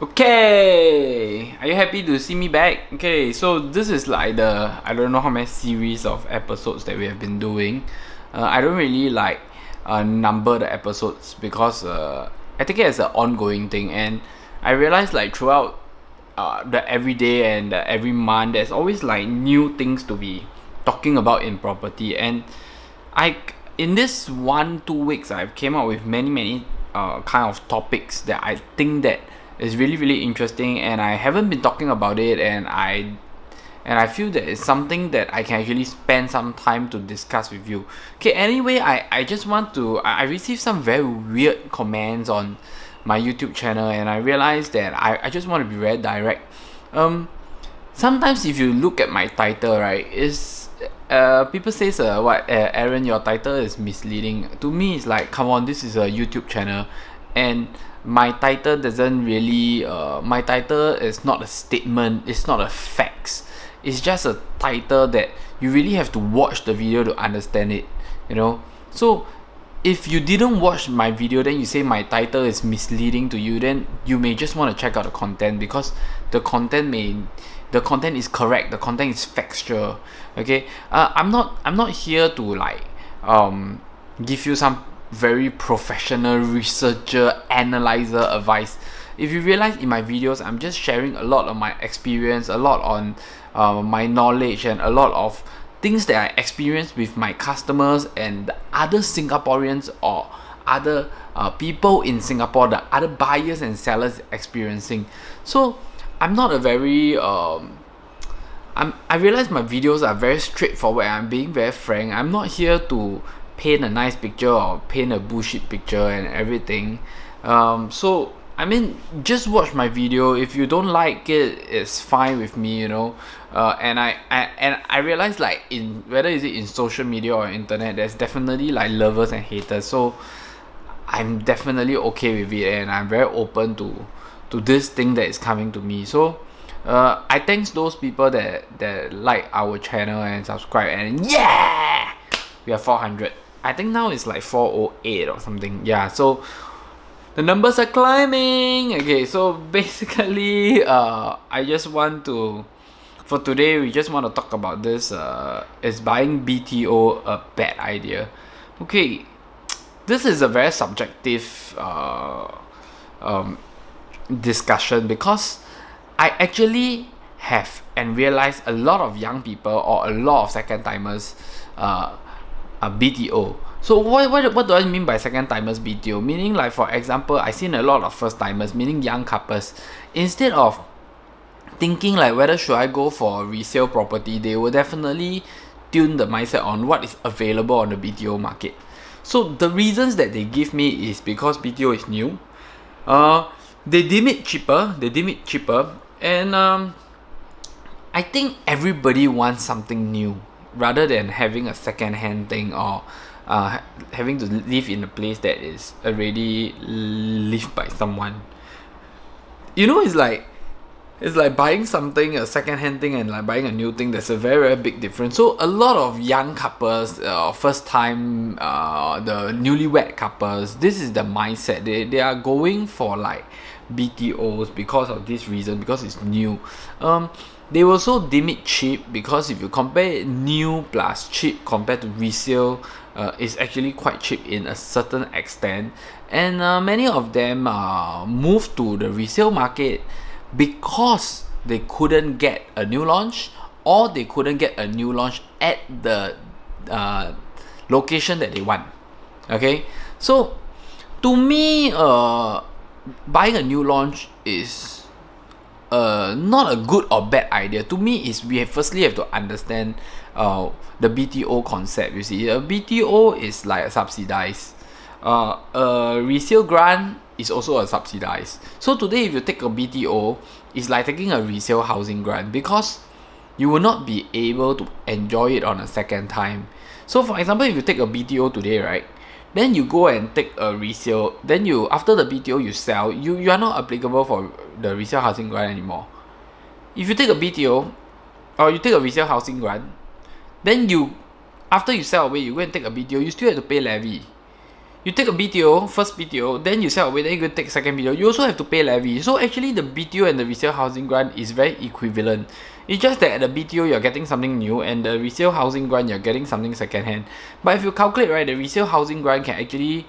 Okay, are you happy to see me back? Okay, so this is like I don't know how many series of episodes that we have been doing. I don't really number the episodes because I take it as an ongoing thing, and I realized like throughout the every day and every month, there's always like new things to be talking about in property. And I in this 1-2 weeks, I've came up with many kind of topics that I think that is really interesting, and I haven't been talking about it, and I feel that it's something that I can actually spend some time to discuss with you. Okay, anyway, I just want to I received some very weird comments on my YouTube channel, and I realized that I just want to be very direct. Sometimes if you look at my title, right, is people says Aaron, your title is misleading. To me, it's like, come on, this is a YouTube channel, and my title doesn't really my title is not a statement, it's not a facts, it's just a title that you really have to watch the video to understand it, you know. So if you didn't watch my video, then you say my title is misleading to you, then you may just want to check out the content, because the content is correct, the content is factual. Okay, I'm not here to give you some very professional researcher analyzer advice. If you realize in my videos, I'm just sharing a lot of my experience, a lot on my knowledge, and a lot of things that I experienced with my customers and the other Singaporeans or other people in Singapore, the other buyers and sellers experiencing. So I'm not a very I realize my videos are very straightforward. I'm being very frank. I'm not here to paint a nice picture or paint a bullshit picture and everything. So I mean, just watch my video. If you don't like it, it's fine with me, you know. And I realize, like, in whether is it in social media or internet, there's definitely like lovers and haters. So I'm definitely okay with it, and I'm very open to this thing that is coming to me. So I thanks those people that like our channel and subscribe, and yeah, we are 400. I think now it's like 408 or something. Yeah, so the numbers are climbing. Okay, so basically I just want to, for today, we just want to talk about this. Is buying BTO a bad idea? Okay, this is a very subjective discussion, because I actually have and realized a lot of young people or a lot of second timers BTO. So what do I mean by second timers BTO? Meaning, like, for example, I seen a lot of first timers, meaning young couples. Instead of thinking like whether should I go for a resale property, they will definitely tune the mindset on what is available on the BTO market. So the reasons that they give me is because BTO is new. They deem it cheaper, and I think everybody wants something new rather than having a second-hand thing, or having to live in a place that is already lived by someone. You know, it's like buying something, a second-hand thing, and like buying a new thing. There's a very big difference. So a lot of young couples, first time, the newlywed couples, this is the mindset. They are going for like BTOs because of this reason, because it's new. They also deem it cheap, because if you compare new plus cheap compared to resale, it's actually quite cheap in a certain extent. And many of them moved to the resale market because they couldn't get a new launch, or they couldn't get a new launch at the location that they want. Okay, so to me, buying a new launch is not a good or bad idea. To me, is we firstly have to understand the BTO concept. You see, a BTO is like a subsidized. A resale grant is also a subsidized. So today, if you take a BTO, it's like taking a resale housing grant, because you will not be able to enjoy it on a second time. So for example, if you take a BTO today, right, then you go and take a resale, then you, after the BTO you sell, you are not applicable for the resale housing grant anymore. If you take a BTO or you take a resale housing grant, then you, after you sell away, you go and take a BTO, you still have to pay levy. you take a BTO, first BTO, then you sell away, then you go take second BTO, you also have to pay levy. So actually the BTO and the resale housing grant is very equivalent. It's just that at the BTO you're getting something new, and the resale housing grant you're getting something second hand. But if you calculate, right, the resale housing grant can actually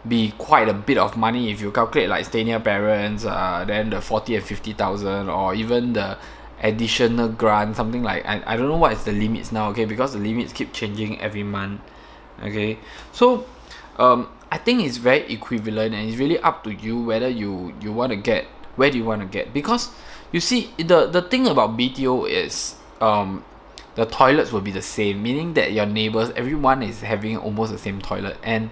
be quite a bit of money if you calculate like stay near parents, then the 40 and 50,000, or even the additional grant, something like, I don't know what is the limits now, okay, because the limits keep changing every month, okay. So I think it's very equivalent, and it's really up to you whether you want to get, where do you want to get. Because you see, the thing about BTO is the toilets will be the same, meaning that your neighbors, everyone is having almost the same toilet. And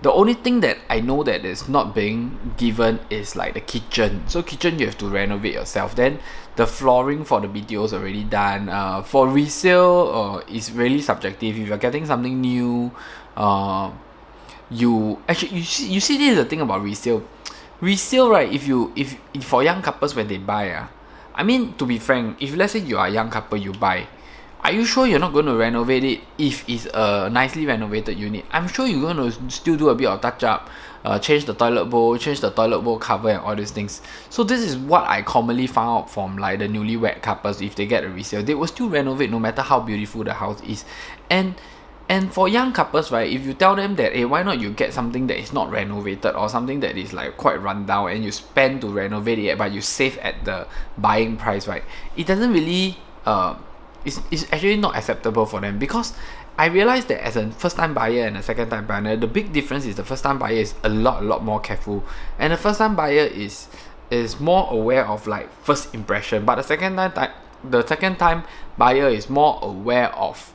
the only thing that I know that is not being given is like the kitchen. So kitchen you have to renovate yourself. Then the flooring for the BTO is already done. For resale, it's really subjective. If you're getting something new, you see this is the thing about resale. Resale, right? If for young couples when they buy, I mean, to be frank, if let's say you are a young couple, you buy, are you sure you're not going to renovate it if it's a nicely renovated unit? I'm sure you're going to still do a bit of touch up, change the toilet bowl, change the toilet bowl cover, and all these things. So this is what I commonly found out from like the newlywed couples. If they get a resale, they will still renovate no matter how beautiful the house is. And for young couples, right, if you tell them that, hey, why not you get something that is not renovated, or something that is like quite run down, and you spend to renovate it, but you save at the buying price, right, it doesn't really it's actually not acceptable for them. Because I realized that as a first time buyer and a second time buyer, the big difference is the first time buyer is a lot more careful, and the first time buyer is more aware of like first impression, but the second time buyer is more aware of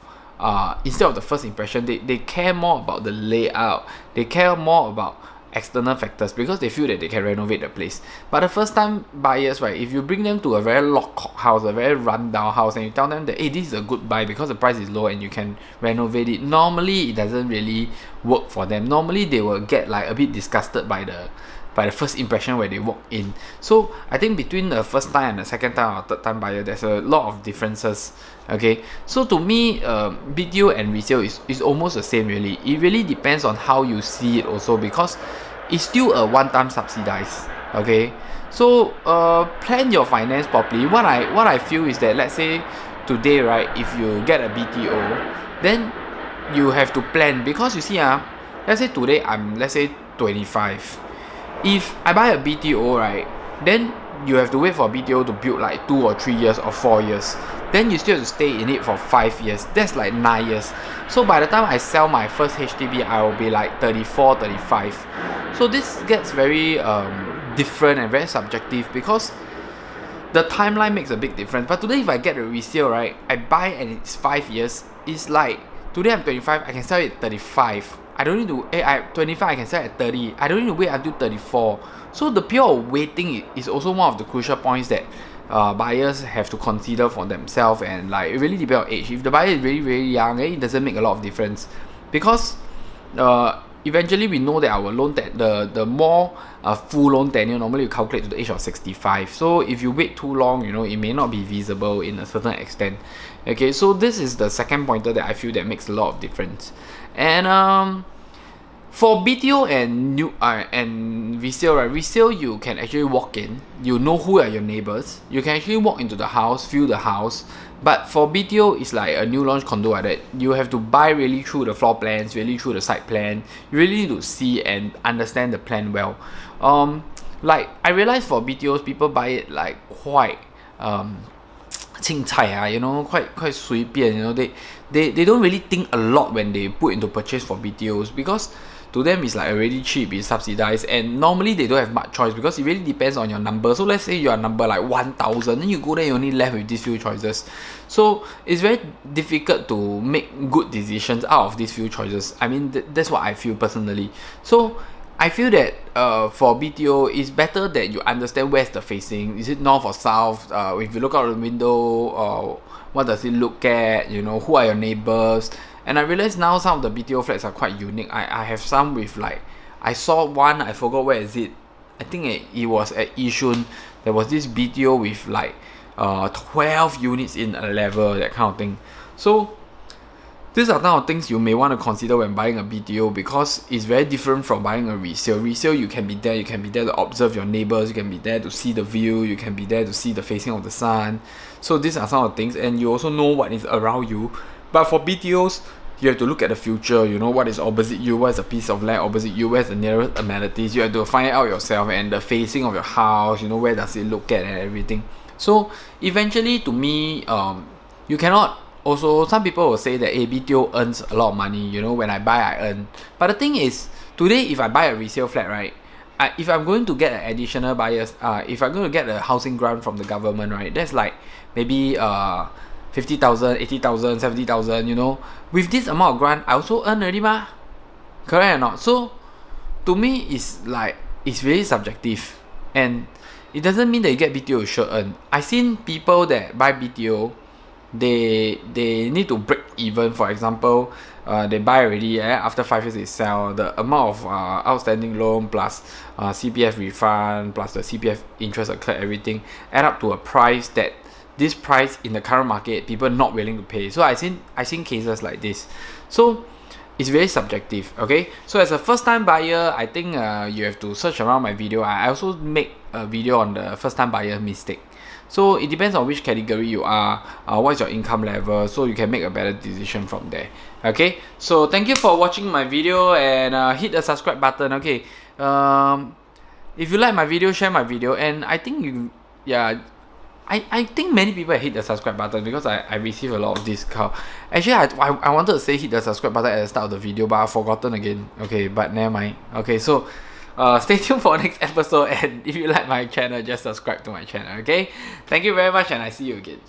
instead of the first impression, they care more about the layout, they care more about external factors, because they feel that they can renovate the place. But the first time buyers, right, if you bring them to a very locked house, a very run down house, and you tell them that, hey, this is a good buy because the price is low and you can renovate it, normally it doesn't really work for them. Normally they will get like a bit disgusted by the first impression where they walk in. So I think between the first time and the second time or third time buyer, there's a lot of differences. Okay, so to me, BTO and resale is almost the same really. It really depends on how you see it also, because it's still a one-time subsidized. Okay, so plan your finance properly. What I feel is that, let's say today, right, if you get a BTO, then you have to plan, because you see, let's say today I'm 25. If I buy a BTO, right, then you have to wait for BTO to build like 2 or 3 years or 4 years. Then you still have to stay in it for 5 years. That's like 9 years. So by the time I sell my first HDB, I will be like 34, 35. So this gets very different and very subjective, because the timeline makes a big difference. But today if I get a resale, right, I buy and it's 5 years. It's like, today I'm 25, I can sell it at 35. I don't need to, I'm 25, I can sell at 30. I don't need to wait until 34. So the period of waiting is also one of the crucial points that buyers have to consider for themselves. And like, it really depends on age. If the buyer is very, very young, it doesn't make a lot of difference, because eventually we know that our loan the more full loan tenure, normally you calculate to the age of 65. So if you wait too long, it may not be visible in a certain extent. Okay, so this is the second pointer that I feel that makes a lot of difference. And for BTO and resale, right? Resale, you can actually walk in. You know who are your neighbors. You can actually walk into the house, feel the house. But for BTO, it's like a new launch condo like that. You have to buy really through the floor plans, really through the site plan. You really need to see and understand the plan well. Like I realized for BTOs, people buy it like quite 青菜 quite 随便, they don't really think a lot when they put into purchase for BTOs, because to them it's like already cheap, it's subsidized, and normally they don't have much choice, because it really depends on your number. So let's say you are number like 1000, then you go there, you only left with these few choices. So it's very difficult to make good decisions out of these few choices. I mean, that's what I feel personally. So I feel that for BTO, it's better that you understand where's the facing. Is it north or south? If you look out the window, what does it look at? Who are your neighbors? And I realize now some of the BTO flats are quite unique. I have some with like, I saw one, I forgot where is it. I think it was at Yishun. There was this BTO with like 12 units in a level, that kind of thing. So These are kind of things you may want to consider when buying a BTO, because it's very different from buying a resale. Resale, you can be there to observe your neighbors, you can be there to see the view, you can be there to see the facing of the sun. So these are some of the things, and you also know what is around you. But for BTOs, you have to look at the future, you know, what is opposite you, what is a piece of land opposite you, where's the nearest amenities. You have to find it out yourself, and the facing of your house, you know, where does it look at and everything. So eventually, to me, you cannot. Also, some people will say that BTO earns a lot of money, you know, when I buy, I earn. But the thing is, today, if I buy a resale flat, right, if I'm going to get an additional buyers, if I'm going to get a housing grant from the government, right, that's like maybe 50,000, 80,000, 70,000, you know. With this amount of grant, I also earn already, mah. Correct or not? So, to me, it's like, it's really subjective. And it doesn't mean that you get BTO, you should earn. I've seen people that buy BTO, they need to break even. For example, they buy already, after 5 years they sell. The amount of outstanding loan plus CPF refund plus the CPF interest accrued, everything add up to a price that this price in the current market people not willing to pay. So I seen cases like this. So it's very subjective. Okay, so as a first time buyer, I think you have to search around my video. I also make a video on the first time buyer mistake. So it depends on which category you are, what's your income level, so you can make a better decision from there. Okay, so thank you for watching my video, and hit the subscribe button. Okay, if you like my video, share my video, and I think I think many people hit the subscribe button because I receive a lot of this call. Actually, I wanted to say hit the subscribe button at the start of the video, but I've forgotten again. Okay, but never mind. Okay, so stay tuned for next episode, and if you like my channel, just subscribe to my channel. Okay, thank you very much, and I see you again.